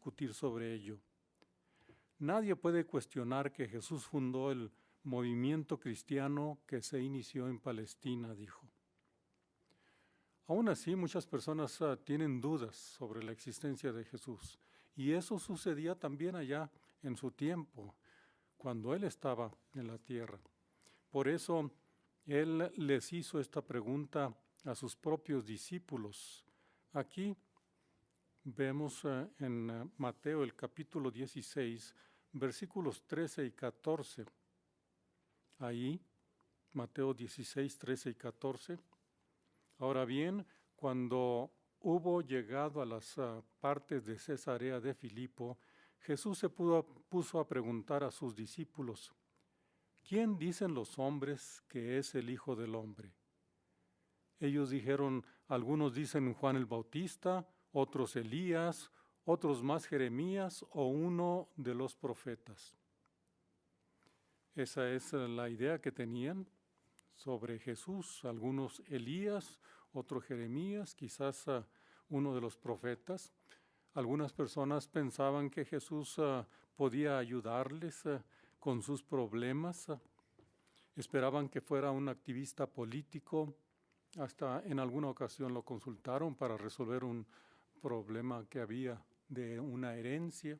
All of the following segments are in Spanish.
discutir sobre ello. Nadie puede cuestionar que Jesús fundó el movimiento cristiano que se inició en Palestina, dijo. Aún así, muchas personas tienen dudas sobre la existencia de Jesús, y eso sucedía también allá en su tiempo, cuando Él estaba en la tierra. Por eso, Él les hizo esta pregunta a sus propios discípulos. Aquí vemos en Mateo el capítulo 16, versículos 13 y 14. Ahí, Mateo 16, 13 y 14. Ahora bien, cuando hubo llegado a las partes de Cesarea de Filipo, Jesús se puso a preguntar a sus discípulos: ¿quién dicen los hombres que es el Hijo del Hombre? Ellos dijeron: algunos dicen Juan el Bautista, otros Elías, otros más Jeremías o uno de los profetas. Esa es la idea que tenían sobre Jesús, algunos Elías, otro Jeremías, quizás uno de los profetas. Algunas personas pensaban que Jesús podía ayudarles con sus problemas. Esperaban que fuera un activista político. Hasta en alguna ocasión lo consultaron para resolver un problema que había de una herencia.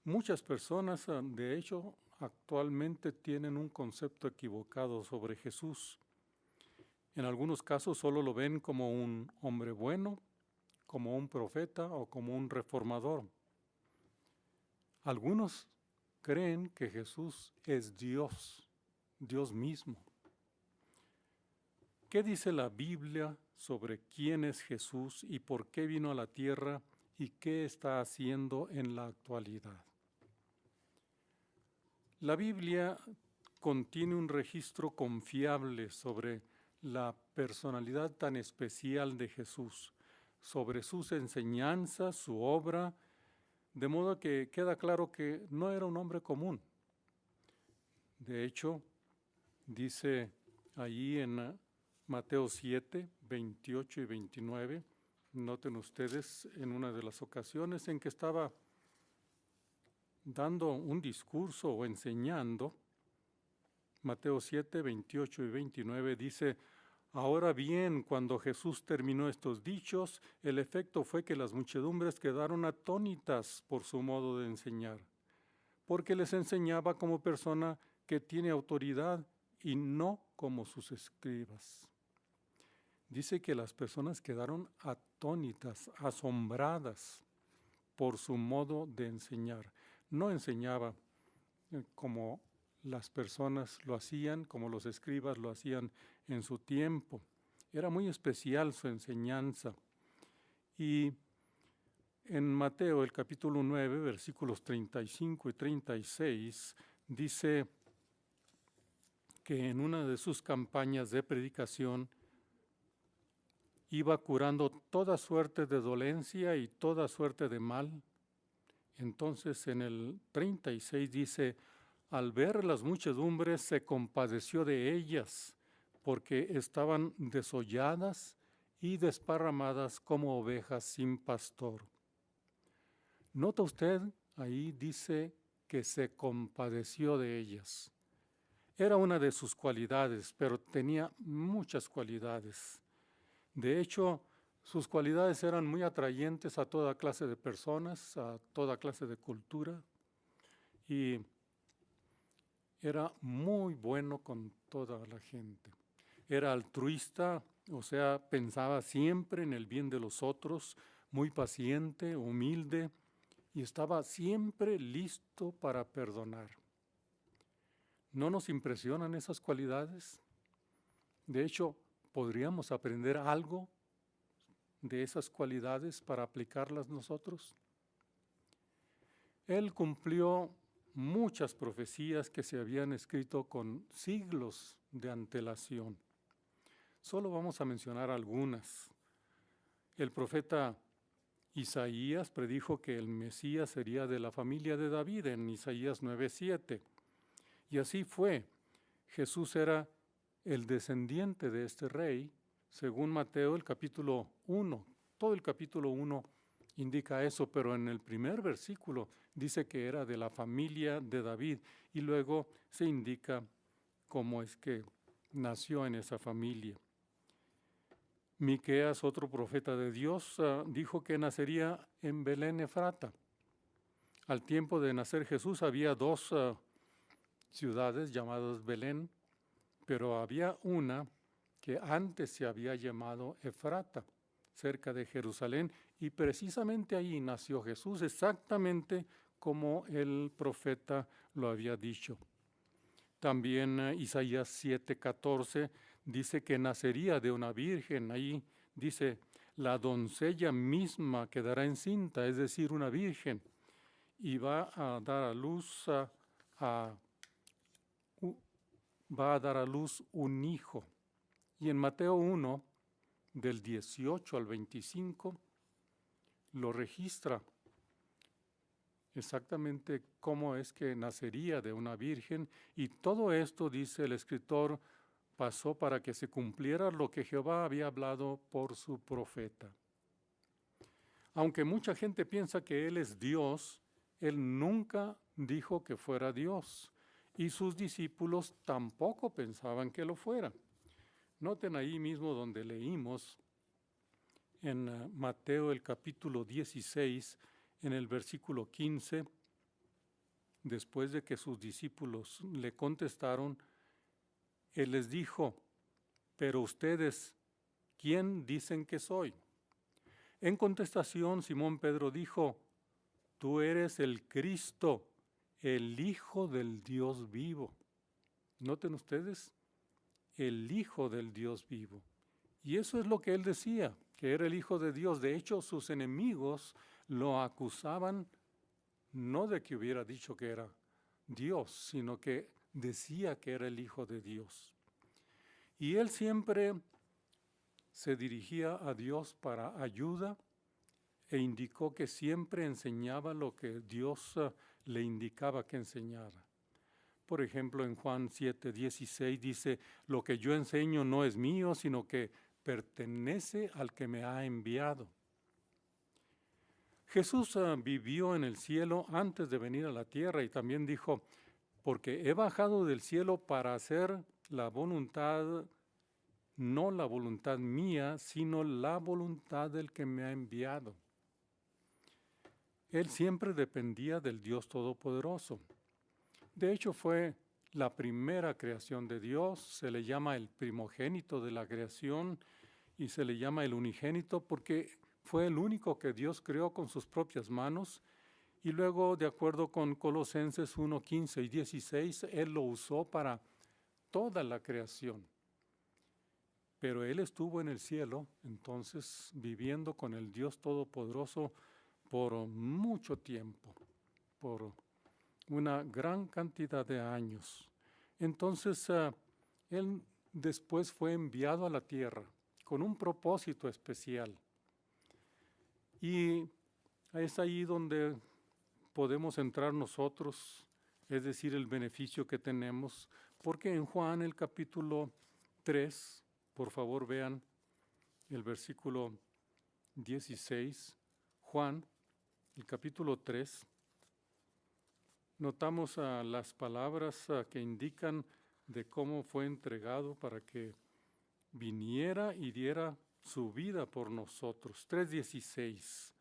Muchas personas, de hecho, actualmente tienen un concepto equivocado sobre Jesús. En algunos casos solo lo ven como un hombre bueno, como un profeta o como un reformador. Algunos creen que Jesús es Dios, Dios mismo. ¿Qué dice la Biblia sobre quién es Jesús y por qué vino a la tierra y qué está haciendo en la actualidad? La Biblia contiene un registro confiable sobre la personalidad tan especial de Jesús, sobre sus enseñanzas, su obra, de modo que queda claro que no era un hombre común. De hecho, dice allí en Mateo 7, 28 y 29, noten ustedes en una de las ocasiones en que estaba dando un discurso o enseñando, Mateo 7, 28 y 29 dice: ahora bien, cuando Jesús terminó estos dichos, el efecto fue que las muchedumbres quedaron atónitas por su modo de enseñar, porque les enseñaba como persona que tiene autoridad y no como sus escribas. Dice que las personas quedaron atónitas, asombradas por su modo de enseñar. No enseñaba como las personas lo hacían, como los escribas lo hacían en su tiempo. Era muy especial su enseñanza. Y en Mateo, el capítulo 9, versículos 35 y 36, dice que en una de sus campañas de predicación iba curando toda suerte de dolencia y toda suerte de mal. Entonces en el 36 dice: al ver las muchedumbres se compadeció de ellas, porque estaban desolladas y desparramadas como ovejas sin pastor. ¿Nota usted? Ahí dice que se compadeció de ellas. Era una de sus cualidades, pero tenía muchas cualidades. De hecho, sus cualidades eran muy atrayentes a toda clase de personas, a toda clase de cultura, y era muy bueno con toda la gente. Era altruista, o sea, pensaba siempre en el bien de los otros, muy paciente, humilde, y estaba siempre listo para perdonar. ¿No nos impresionan esas cualidades? De hecho, ¿podríamos aprender algo de esas cualidades para aplicarlas nosotros? Él cumplió muchas profecías que se habían escrito con siglos de antelación. Solo vamos a mencionar algunas. El profeta Isaías predijo que el Mesías sería de la familia de David en Isaías 9:7. Y así fue. Jesús era el descendiente de este rey, según Mateo el capítulo 1. Todo el capítulo 1 indica eso, pero en el primer versículo dice que era de la familia de David y luego se indica cómo es que nació en esa familia. Miqueas, otro profeta de Dios, dijo que nacería en Belén Efrata. Al tiempo de nacer Jesús había dos ciudades llamadas Belén, pero había una que antes se había llamado Efrata, cerca de Jerusalén, y precisamente ahí nació Jesús, exactamente como el profeta lo había dicho. También Isaías 7:14 dice que nacería de una virgen. Ahí dice, la doncella misma quedará encinta, es decir, una virgen, y va a dar a luz un hijo. Y en Mateo 1, del 18 al 25, lo registra exactamente cómo es que nacería de una virgen, y todo esto, dice el escritor, pasó para que se cumpliera lo que Jehová había hablado por su profeta. Aunque mucha gente piensa que Él es Dios, Él nunca dijo que fuera Dios, y sus discípulos tampoco pensaban que lo fuera. Noten ahí mismo donde leímos en Mateo el capítulo 16, en el versículo 15, después de que sus discípulos le contestaron, Él les dijo, pero ustedes, ¿quién dicen que soy? En contestación, Simón Pedro dijo, tú eres el Cristo, el Hijo del Dios vivo. Noten ustedes, el Hijo del Dios vivo. Y eso es lo que él decía, que era el Hijo de Dios. De hecho, sus enemigos lo acusaban no de que hubiera dicho que era Dios, sino que decía que era el Hijo de Dios. Y él siempre se dirigía a Dios para ayuda e indicó que siempre enseñaba lo que Dios le indicaba que enseñara. Por ejemplo, en Juan 7:16 dice, lo que yo enseño no es mío, sino que pertenece al que me ha enviado. Jesús vivió en el cielo antes de venir a la tierra y también dijo, porque he bajado del cielo para hacer la voluntad, no la voluntad mía, sino la voluntad del que me ha enviado. Él siempre dependía del Dios Todopoderoso. De hecho, fue la primera creación de Dios, se le llama el primogénito de la creación y se le llama el unigénito porque fue el único que Dios creó con sus propias manos y luego, de acuerdo con Colosenses 1:15 y 16, Él lo usó para toda la creación. Pero Él estuvo en el cielo, entonces, viviendo con el Dios Todopoderoso por mucho tiempo, por una gran cantidad de años. Entonces, Él después fue enviado a la tierra con un propósito especial. Y es ahí donde podemos entrar nosotros, es decir, el beneficio que tenemos, porque en Juan el capítulo 3, por favor vean el versículo 16, Juan, el capítulo 3, notamos las palabras que indican de cómo fue entregado para que viniera y diera su vida por nosotros. 3:16.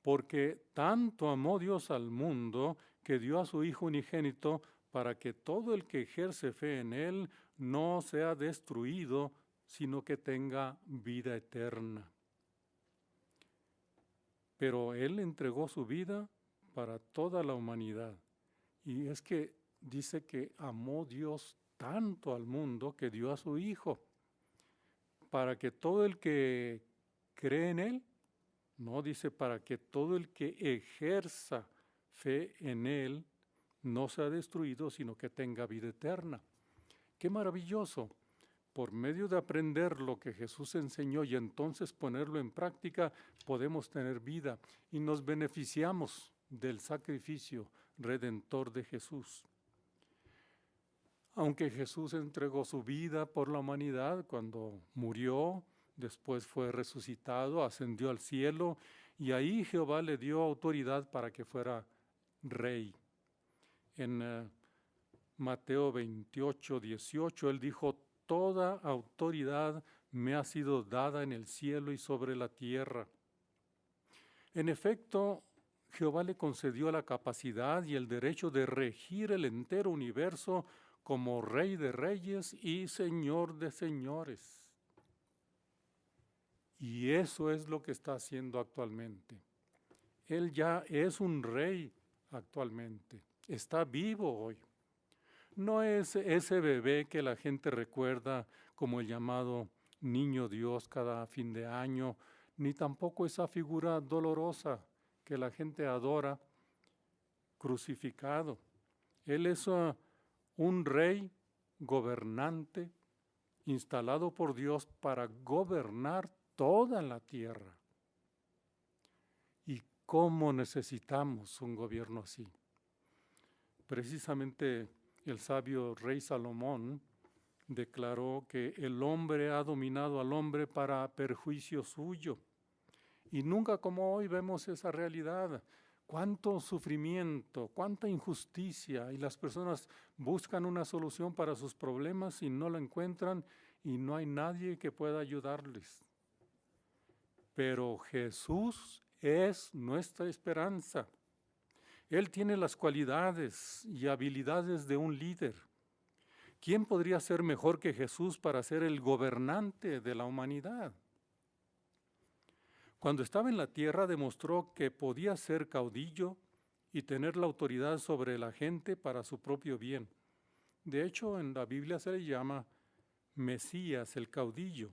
Porque tanto amó Dios al mundo que dio a su Hijo unigénito para que todo el que ejerce fe en Él no sea destruido, sino que tenga vida eterna. Pero Él entregó su vida para toda la humanidad. Y es que dice que amó Dios tanto al mundo que dio a su Hijo, para que todo el que cree en Él, no dice para que todo el que ejerza fe en Él no sea destruido, sino que tenga vida eterna. ¡Qué maravilloso! Por medio de aprender lo que Jesús enseñó y entonces ponerlo en práctica, podemos tener vida y nos beneficiamos del sacrificio redentor de Jesús. Aunque Jesús entregó su vida por la humanidad cuando murió, después fue resucitado, ascendió al cielo y ahí Jehová le dio autoridad para que fuera rey. En Mateo 28, 18, él dijo: toda autoridad me ha sido dada en el cielo y sobre la tierra. En efecto, Jehová le concedió la capacidad y el derecho de regir el entero universo como Rey de reyes y Señor de señores. Y eso es lo que está haciendo actualmente. Él ya es un rey actualmente, está vivo hoy. No es ese bebé que la gente recuerda como el llamado Niño Dios cada fin de año, ni tampoco esa figura dolorosa que la gente adora, crucificado. Él es un rey gobernante instalado por Dios para gobernar toda la tierra. ¿Y cómo necesitamos un gobierno así? Precisamente el sabio rey Salomón declaró que el hombre ha dominado al hombre para perjuicio suyo. Y nunca como hoy vemos esa realidad. Cuánto sufrimiento, cuánta injusticia, y las personas buscan una solución para sus problemas y no la encuentran y no hay nadie que pueda ayudarles. Pero Jesús es nuestra esperanza. Él tiene las cualidades y habilidades de un líder. ¿Quién podría ser mejor que Jesús para ser el gobernante de la humanidad? Cuando estaba en la tierra demostró que podía ser caudillo y tener la autoridad sobre la gente para su propio bien. De hecho, en la Biblia se le llama Mesías, el caudillo.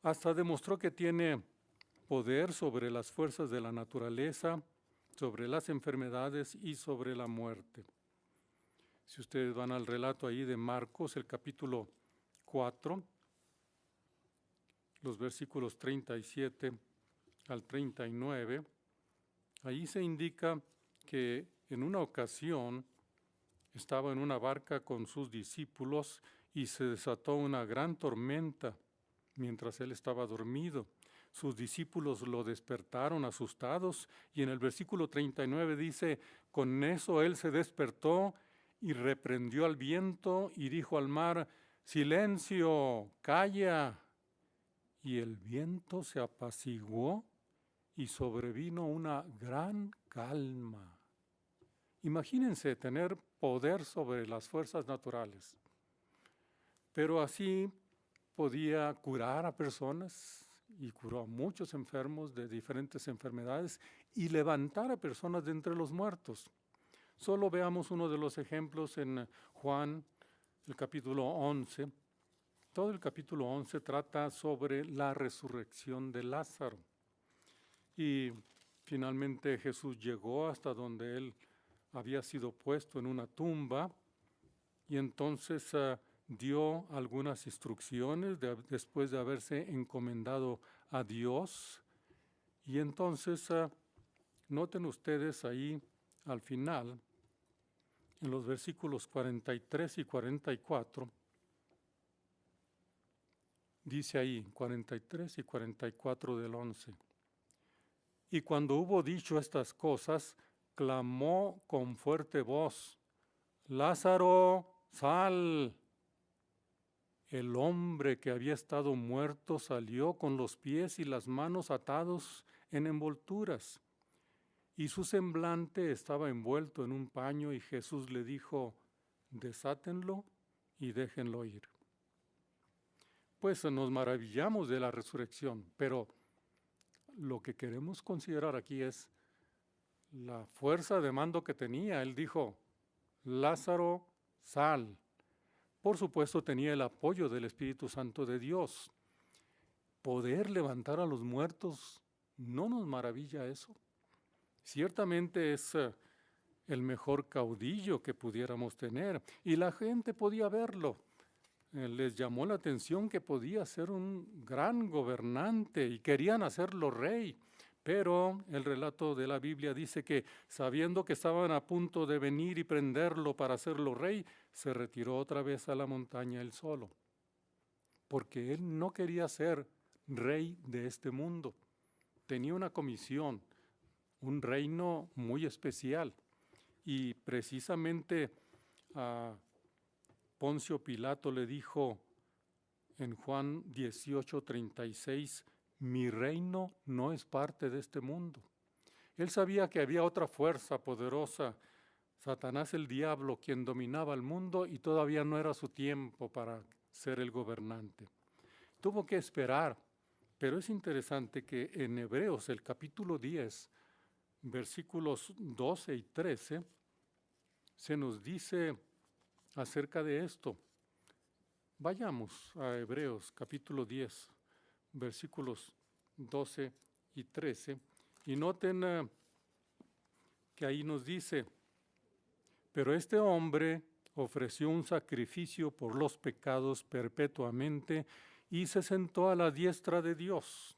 Hasta demostró que tiene poder sobre las fuerzas de la naturaleza, sobre las enfermedades y sobre la muerte. Si ustedes van al relato ahí de Marcos, el capítulo 4, los versículos 37 al 39, ahí se indica que en una ocasión estaba en una barca con sus discípulos y se desató una gran tormenta mientras él estaba dormido. Sus discípulos lo despertaron asustados y en el versículo 39 dice: con eso él se despertó y reprendió al viento y dijo al mar: silencio, calla. Y el viento se apaciguó y sobrevino una gran calma. Imagínense tener poder sobre las fuerzas naturales. Pero así podía curar a personas y curó a muchos enfermos de diferentes enfermedades y levantar a personas de entre los muertos. Solo veamos uno de los ejemplos en Juan, el capítulo 11. Todo el capítulo 11 trata sobre la resurrección de Lázaro. Y finalmente Jesús llegó hasta donde él había sido puesto en una tumba y entonces dio algunas instrucciones después de haberse encomendado a Dios. Y entonces noten ustedes ahí al final, en los versículos 43 y 44, dice ahí, 43 y 44 del 11. Y cuando hubo dicho estas cosas, clamó con fuerte voz: Lázaro, sal. El hombre que había estado muerto salió con los pies y las manos atados en envolturas, y su semblante estaba envuelto en un paño, y Jesús le dijo: desátenlo y déjenlo ir. Pues nos maravillamos de la resurrección, pero lo que queremos considerar aquí es la fuerza de mando que tenía. Él dijo: Lázaro, sal. Por supuesto tenía el apoyo del Espíritu Santo de Dios. Poder levantar a los muertos, ¿no nos maravilla eso? Ciertamente es el mejor caudillo que pudiéramos tener, y la gente podía verlo. Les llamó la atención que podía ser un gran gobernante y querían hacerlo rey. Pero el relato de la Biblia dice que, sabiendo que estaban a punto de venir y prenderlo para hacerlo rey, se retiró otra vez a la montaña él solo, porque él no quería ser rey de este mundo. tenía una comisión, un reino muy especial. Y precisamente a Poncio Pilato le dijo en Juan 18:36, mi reino no es parte de este mundo. Él sabía que había otra fuerza poderosa, Satanás el diablo, quien dominaba el mundo y todavía no era su tiempo para ser el gobernante. Tuvo que esperar, pero es interesante que en Hebreos, el capítulo 10, versículos 12 y 13, se nos dice acerca de esto. Vayamos a Hebreos capítulo 10, versículos 12 y 13, y noten que ahí nos dice, pero este hombre ofreció un sacrificio por los pecados perpetuamente y se sentó a la diestra de Dios,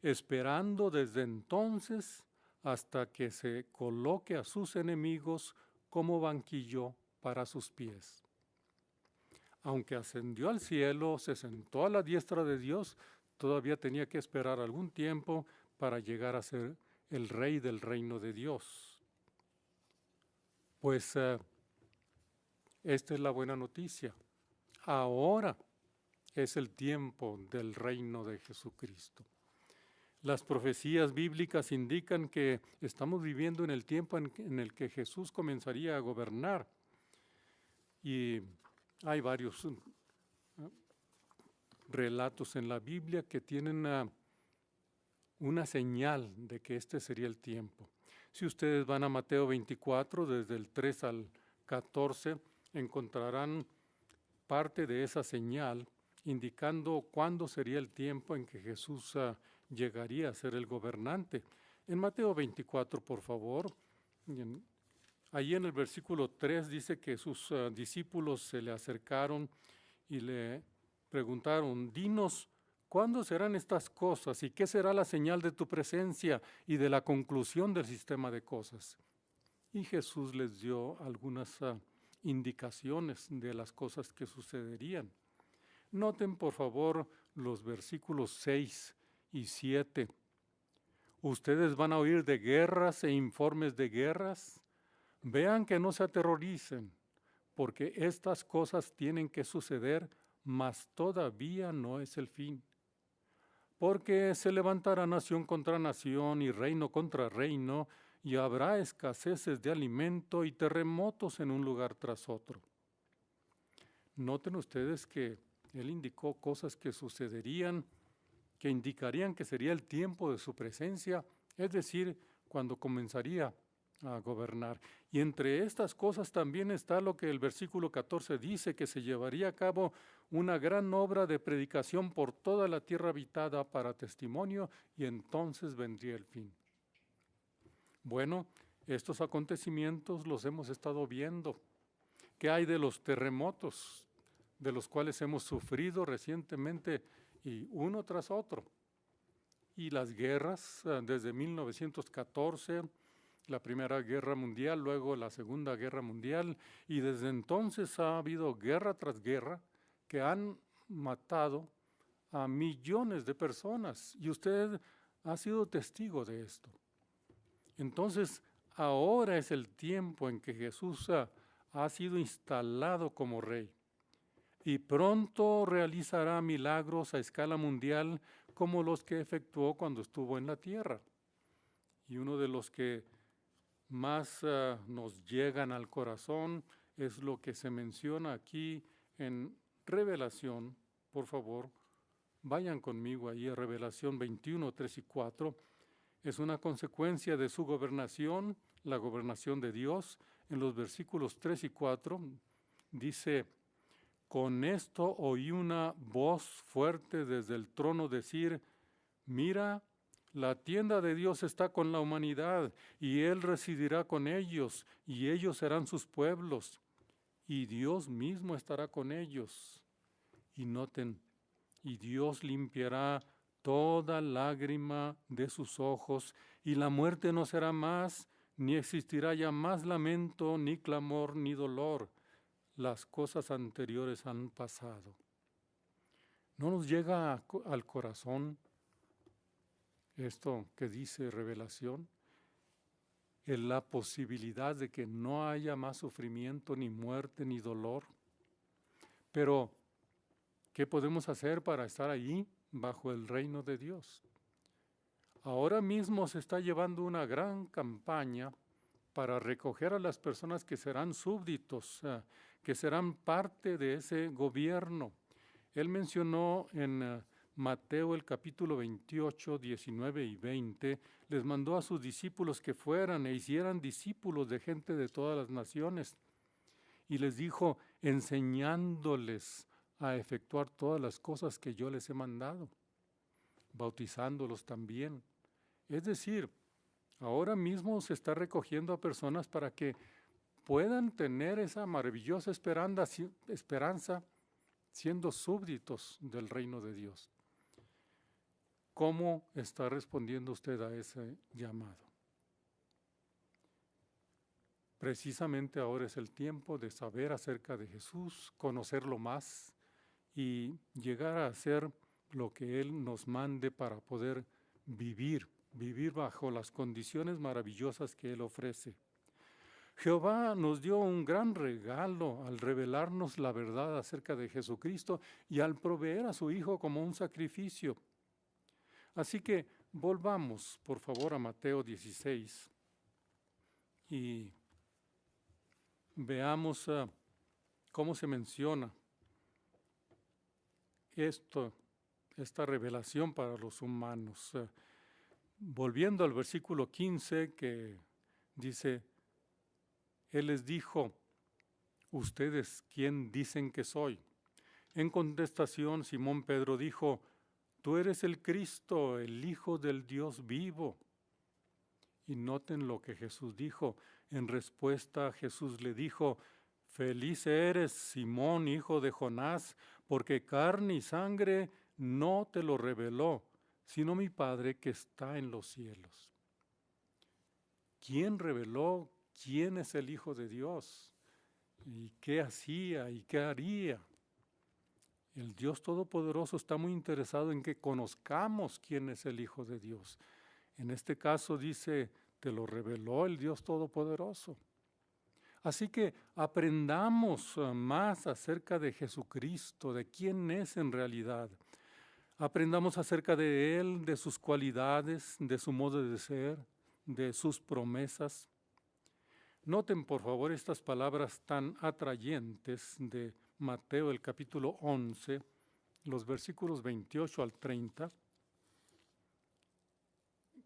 esperando desde entonces hasta que se coloque a sus enemigos como banquillo para sus pies. Aunque ascendió al cielo, se sentó a la diestra de Dios, todavía tenía que esperar algún tiempo para llegar a ser el rey del reino de Dios. Pues esta es la buena noticia. Ahora es el tiempo del reino de Jesucristo. Las profecías bíblicas indican que estamos viviendo en el tiempo en el que Jesús comenzaría a gobernar. Y hay varios relatos en la Biblia que tienen una señal de que este sería el tiempo. Si ustedes van a Mateo 24, desde el 3 al 14, encontrarán parte de esa señal indicando cuándo sería el tiempo en que Jesús llegaría a ser el gobernante. En Mateo 24, por favor, allí en el versículo 3 dice que sus discípulos se le acercaron y le preguntaron, dinos, ¿cuándo serán estas cosas y qué será la señal de tu presencia y de la conclusión del sistema de cosas? Y Jesús les dio algunas indicaciones de las cosas que sucederían. Noten, por favor, los versículos 6 y 7. Ustedes van a oír de guerras e informes de guerras. Vean que no se aterroricen, porque estas cosas tienen que suceder, mas todavía no es el fin. Porque se levantará nación contra nación y reino contra reino, y habrá escaseces de alimento y terremotos en un lugar tras otro. Noten ustedes que él indicó cosas que sucederían, que indicarían que sería el tiempo de su presencia, es decir, cuando comenzaría a gobernar. Y entre estas cosas también está lo que el versículo 14 dice, que se llevaría a cabo una gran obra de predicación por toda la tierra habitada para testimonio, y entonces vendría el fin. Bueno, estos acontecimientos los hemos estado viendo. ¿Qué hay de los terremotos de los cuales hemos sufrido recientemente y uno tras otro? Y las guerras desde 1914, la Primera Guerra Mundial, luego la Segunda Guerra Mundial, y desde entonces ha habido guerra tras guerra que han matado a millones de personas, y usted ha sido testigo de esto. Entonces, ahora es el tiempo en que Jesús ha sido instalado como rey, y pronto realizará milagros a escala mundial como los que efectuó cuando estuvo en la tierra. Y uno de los que más nos llegan al corazón es lo que se menciona aquí en Revelación. Por favor, vayan conmigo ahí a Revelación 21, 3 y 4. Es una consecuencia de su gobernación, la gobernación de Dios. En los versículos 3 y 4 dice, con esto oí una voz fuerte desde el trono decir, mira, la tienda de Dios está con la humanidad, y Él residirá con ellos, y ellos serán sus pueblos, y Dios mismo estará con ellos. Y noten, y Dios limpiará toda lágrima de sus ojos, y la muerte no será más, ni existirá ya más lamento, ni clamor, ni dolor. Las cosas anteriores han pasado. ¿No nos llega al corazón esto que dice Revelación, en la posibilidad de que no haya más sufrimiento, ni muerte, ni dolor. Pero, ¿qué podemos hacer para estar allí bajo el reino de Dios? Ahora mismo se está llevando una gran campaña para recoger a las personas que serán súbditos, que serán parte de ese gobierno. Él mencionó en Mateo el capítulo 28, 19 y 20, les mandó a sus discípulos que fueran e hicieran discípulos de gente de todas las naciones. Y les dijo, enseñándoles a efectuar todas las cosas que yo les he mandado, bautizándolos también. Es decir, ahora mismo se está recogiendo a personas para que puedan tener esa maravillosa esperanza siendo súbditos del reino de Dios. ¿Cómo está respondiendo usted a ese llamado? Precisamente ahora es el tiempo de saber acerca de Jesús, conocerlo más y llegar a hacer lo que Él nos mande para poder vivir bajo las condiciones maravillosas que Él ofrece. Jehová nos dio un gran regalo al revelarnos la verdad acerca de Jesucristo y al proveer a su Hijo como un sacrificio. Así que volvamos, por favor, a Mateo 16 y veamos cómo se menciona esta revelación para los humanos. Volviendo al versículo 15 que dice, Él les dijo, ¿ustedes quién dicen que soy? En contestación, Simón Pedro dijo, tú eres el Cristo, el Hijo del Dios vivo. Y noten lo que Jesús dijo. En respuesta, Jesús le dijo, feliz eres, Simón, hijo de Jonás, porque carne y sangre no te lo reveló, sino mi Padre que está en los cielos. ¿Quién reveló quién es el Hijo de Dios? ¿Y qué hacía y qué haría? El Dios Todopoderoso está muy interesado en que conozcamos quién es el Hijo de Dios. En este caso dice, te lo reveló el Dios Todopoderoso. Así que aprendamos más acerca de Jesucristo, de quién es en realidad. Aprendamos acerca de Él, de sus cualidades, de su modo de ser, de sus promesas. Noten por favor estas palabras tan atrayentes de Mateo el capítulo 11, los versículos 28 al 30,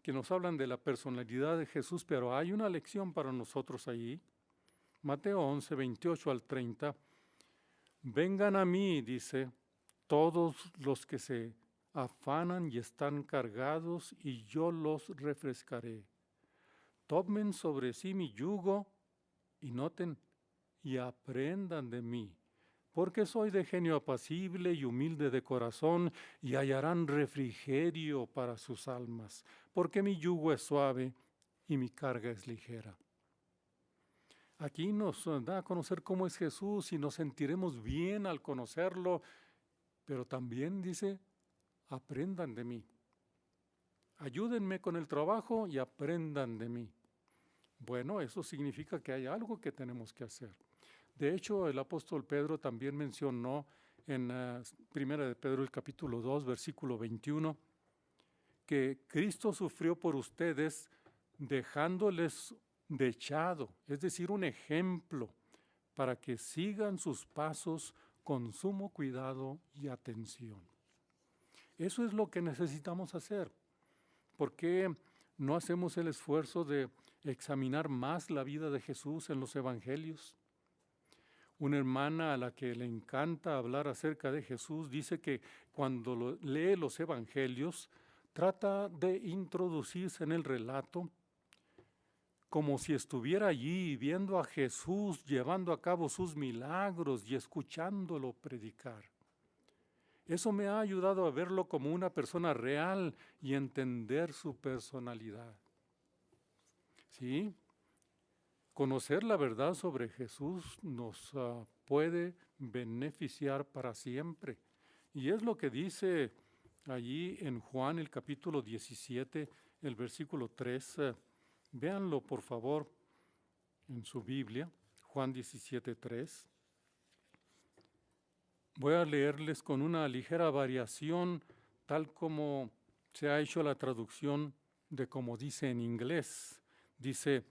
que nos hablan de la personalidad de Jesús, pero hay una lección para nosotros ahí. Mateo 11, 28 al 30, vengan a mí, dice, todos los que se afanan y están cargados, y yo los refrescaré. Tomen sobre sí mi yugo, y noten, y aprendan de mí, porque soy de genio apacible y humilde de corazón, y hallarán refrigerio para sus almas, porque mi yugo es suave y mi carga es ligera. Aquí nos da a conocer cómo es Jesús y nos sentiremos bien al conocerlo, pero también dice, aprendan de mí. Ayúdenme con el trabajo y aprendan de mí. Bueno, eso significa que hay algo que tenemos que hacer. De hecho, el apóstol Pedro también mencionó en 1 de Pedro el capítulo 2, versículo 21, que Cristo sufrió por ustedes dejándoles dechado, es decir, un ejemplo, para que sigan sus pasos con sumo cuidado y atención. Eso es lo que necesitamos hacer. ¿Por qué no hacemos el esfuerzo de examinar más la vida de Jesús en los evangelios? Una hermana a la que le encanta hablar acerca de Jesús dice que cuando lee los evangelios trata de introducirse en el relato como si estuviera allí viendo a Jesús llevando a cabo sus milagros y escuchándolo predicar. Eso me ha ayudado a verlo como una persona real y entender su personalidad. ¿Sí? Conocer la verdad sobre Jesús nos puede beneficiar para siempre. Y es lo que dice allí en Juan, el capítulo 17, el versículo 3. Véanlo, por favor, en su Biblia, Juan 17, 3. Voy a leerles con una ligera variación, tal como se ha hecho la traducción de como dice en inglés. Dice,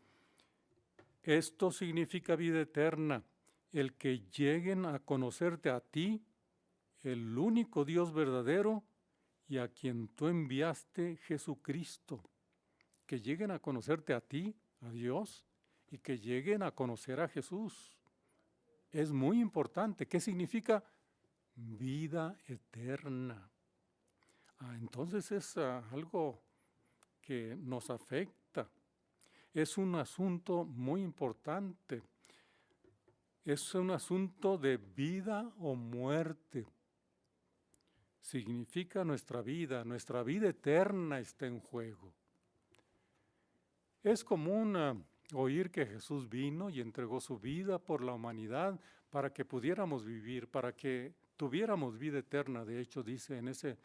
esto significa vida eterna, el que lleguen a conocerte a ti, el único Dios verdadero, y a quien tú enviaste, Jesucristo. Que lleguen a conocerte a ti, a Dios, y que lleguen a conocer a Jesús. Es muy importante. ¿Qué significa? Vida eterna. Entonces es algo que nos afecta. Es un asunto muy importante. Es un asunto de vida o muerte. Significa nuestra vida eterna está en juego. Es común oír que Jesús vino y entregó su vida por la humanidad para que pudiéramos vivir, para que tuviéramos vida eterna. De hecho, dice en ese